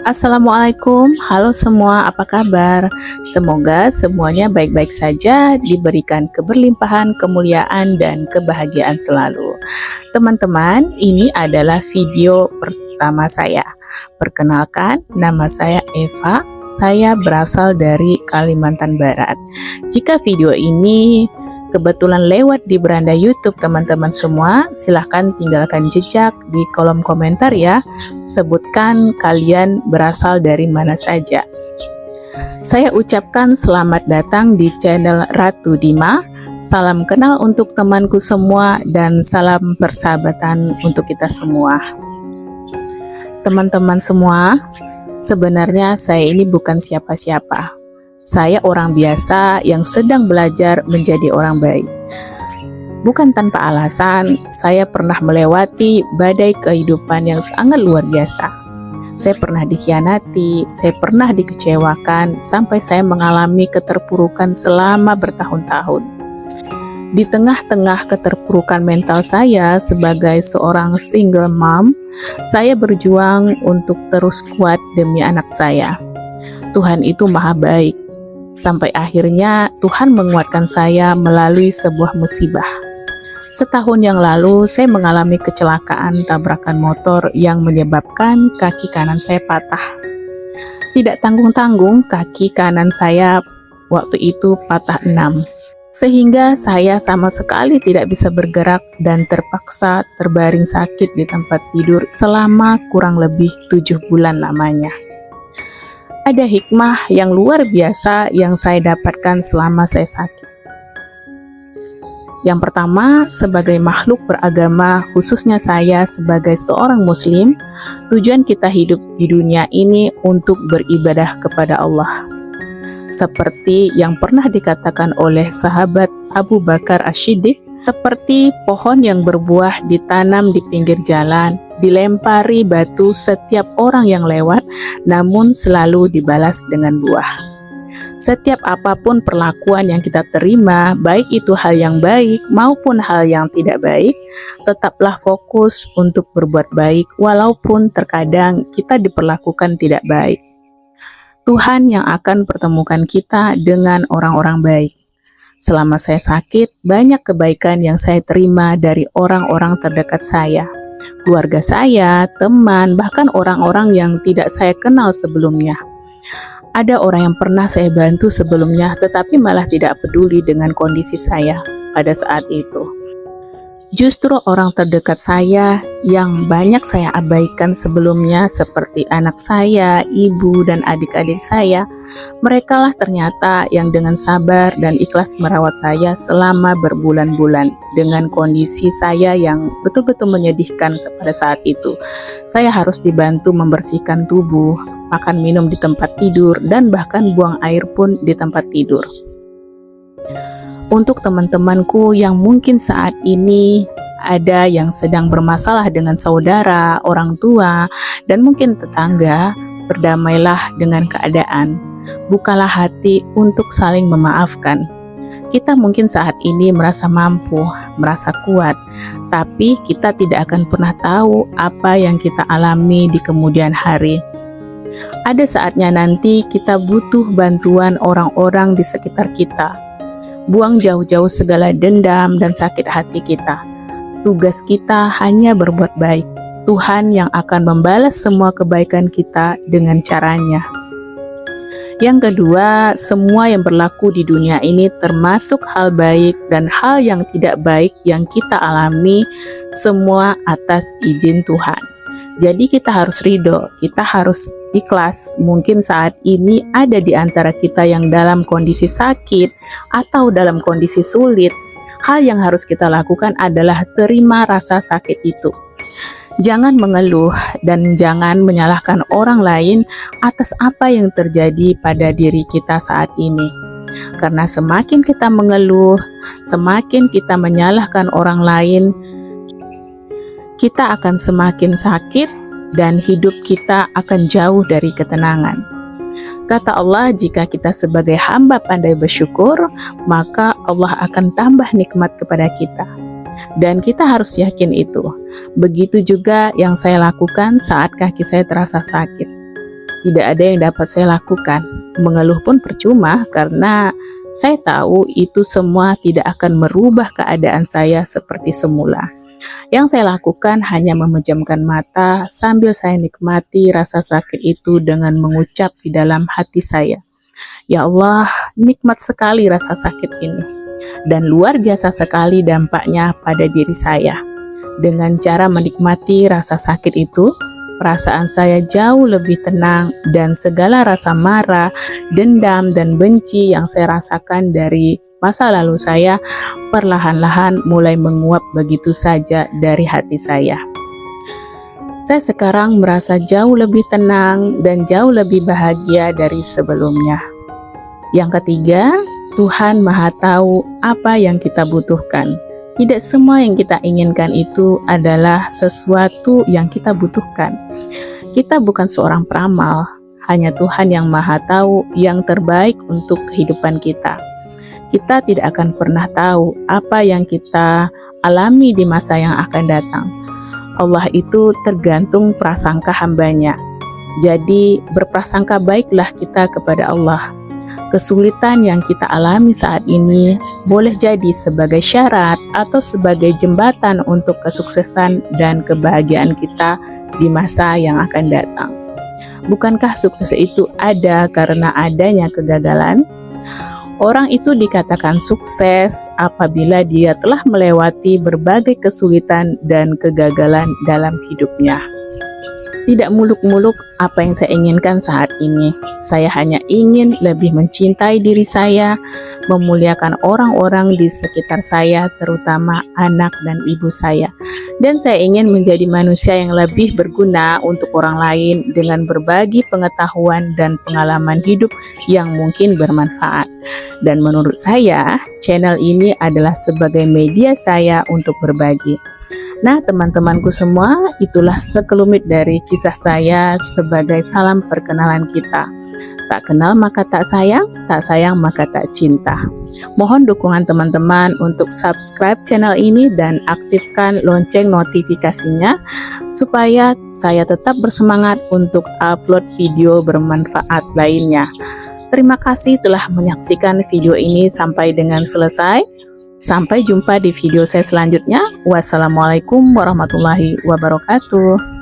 Assalamualaikum, halo semua, apa kabar? Semoga semuanya baik-baik saja, diberikan keberlimpahan, kemuliaan, dan kebahagiaan selalu. Teman-teman, ini adalah video pertama saya. Perkenalkan, nama saya Eva, saya berasal dari Kalimantan Barat. Jika video ini kebetulan lewat di beranda YouTube teman-teman semua, silahkan tinggalkan jejak di kolom komentar ya. Sebutkan kalian berasal dari mana saja. Saya ucapkan selamat datang di channel Ratu Dima. Salam kenal untuk temanku semua dan salam persahabatan untuk kita semua. Teman-teman semua, sebenarnya saya ini bukan siapa-siapa. Saya orang biasa yang sedang belajar menjadi orang baik. Bukan tanpa alasan, saya pernah melewati badai kehidupan yang sangat luar biasa. Saya pernah dikhianati, saya pernah dikecewakan, sampai saya mengalami keterpurukan selama bertahun-tahun. Di tengah-tengah keterpurukan mental saya sebagai seorang single mom, saya berjuang untuk terus kuat demi anak saya. Tuhan itu maha baik. Sampai akhirnya Tuhan menguatkan saya melalui sebuah musibah. Setahun yang lalu saya mengalami kecelakaan tabrakan motor yang menyebabkan kaki kanan saya patah. Tidak tanggung-tanggung kaki kanan saya waktu itu patah 6. Sehingga saya sama sekali tidak bisa bergerak dan terpaksa terbaring sakit di tempat tidur selama kurang lebih 7 bulan lamanya. Ada hikmah yang luar biasa yang saya dapatkan selama saya sakit. Yang pertama, sebagai makhluk beragama, khususnya saya sebagai seorang muslim, tujuan kita hidup di dunia ini untuk beribadah kepada Allah. Seperti yang pernah dikatakan oleh sahabat Abu Bakar As-Siddiq, seperti pohon yang berbuah ditanam di pinggir jalan, dilempari batu setiap orang yang lewat, namun selalu dibalas dengan buah. Setiap apapun perlakuan yang kita terima, baik itu hal yang baik maupun hal yang tidak baik, tetaplah fokus untuk berbuat baik walaupun terkadang kita diperlakukan tidak baik. Tuhan yang akan pertemukan kita dengan orang-orang baik. Selama saya sakit, banyak kebaikan yang saya terima dari orang-orang terdekat saya, keluarga saya, teman, bahkan orang-orang yang tidak saya kenal sebelumnya. Ada orang yang pernah saya bantu sebelumnya tetapi malah tidak peduli dengan kondisi saya pada saat itu. Justru orang terdekat saya yang banyak saya abaikan sebelumnya seperti anak saya, ibu, dan adik-adik saya, merekalah ternyata yang dengan sabar dan ikhlas merawat saya selama berbulan-bulan dengan kondisi saya yang betul-betul menyedihkan pada saat itu. Saya harus dibantu membersihkan tubuh, makan minum di tempat tidur, dan bahkan buang air pun di tempat tidur. Untuk teman-temanku yang mungkin saat ini ada yang sedang bermasalah dengan saudara, orang tua, dan mungkin tetangga, berdamailah dengan keadaan. Bukalah hati untuk saling memaafkan. Kita mungkin saat ini merasa mampu, merasa kuat, tapi kita tidak akan pernah tahu apa yang kita alami di kemudian hari. Ada saatnya nanti kita butuh bantuan orang-orang di sekitar kita. Buang jauh-jauh segala dendam dan sakit hati kita. Tugas kita hanya berbuat baik. Tuhan yang akan membalas semua kebaikan kita dengan caranya. Yang kedua, semua yang berlaku di dunia ini termasuk hal baik dan hal yang tidak baik yang kita alami, semua atas izin Tuhan. Jadi kita harus ridho, kita harus ikhlas. Mungkin saat ini ada di antara kita yang dalam kondisi sakit atau dalam kondisi sulit. Hal yang harus kita lakukan adalah terima rasa sakit itu. Jangan mengeluh dan jangan menyalahkan orang lain atas apa yang terjadi pada diri kita saat ini. Karena semakin kita mengeluh, semakin kita menyalahkan orang lain, kita akan semakin sakit dan hidup kita akan jauh dari ketenangan. Kata Allah, jika kita sebagai hamba pandai bersyukur, maka Allah akan tambah nikmat kepada kita. Dan kita harus yakin itu. Begitu juga yang saya lakukan saat kaki saya terasa sakit. tidak ada yang dapat saya lakukan. Mengeluh pun percuma karena saya tahu itu semua tidak akan merubah keadaan saya seperti semula. Yang saya lakukan hanya memejamkan mata sambil saya nikmati rasa sakit itu dengan mengucap di dalam hati saya, "Ya Allah, nikmat sekali rasa sakit ini. Dan luar biasa sekali dampaknya pada diri saya." Dengan cara menikmati rasa sakit itu, perasaan saya jauh lebih tenang dan segala rasa marah, dendam, dan benci yang saya rasakan dari masa lalu saya perlahan-lahan mulai menguap begitu saja dari hati saya. Saya sekarang merasa jauh lebih tenang dan jauh lebih bahagia dari sebelumnya. Yang ketiga, Tuhan Maha Tahu apa yang kita butuhkan. Tidak semua yang kita inginkan itu adalah sesuatu yang kita butuhkan. Kita bukan seorang peramal, hanya Tuhan yang Maha Tahu yang terbaik untuk kehidupan kita. Kita tidak akan pernah tahu apa yang kita alami di masa yang akan datang. Allah itu tergantung prasangka hambanya. Jadi berprasangka baiklah kita kepada Allah. Kesulitan yang kita alami saat ini boleh jadi sebagai syarat atau sebagai jembatan untuk kesuksesan dan kebahagiaan kita di masa yang akan datang. Bukankah sukses itu ada karena adanya kegagalan? Orang itu dikatakan sukses apabila dia telah melewati berbagai kesulitan dan kegagalan dalam hidupnya. Tidak muluk-muluk apa yang saya inginkan saat ini. Saya hanya ingin lebih mencintai diri saya, memuliakan orang-orang di sekitar saya, terutama anak dan ibu saya. Dan saya ingin menjadi manusia yang lebih berguna untuk orang lain dengan berbagi pengetahuan dan pengalaman hidup yang mungkin bermanfaat. Dan menurut saya, channel ini adalah sebagai media saya untuk berbagi. Nah, teman-temanku semua, itulah sekelumit dari kisah saya sebagai salam perkenalan kita. Tak kenal maka tak sayang maka tak cinta. Mohon dukungan teman-teman untuk subscribe channel ini dan aktifkan lonceng notifikasinya supaya saya tetap bersemangat untuk upload video bermanfaat lainnya. Terima kasih telah menyaksikan video ini sampai dengan selesai. Sampai jumpa di video saya selanjutnya. Wassalamualaikum warahmatullahi wabarakatuh.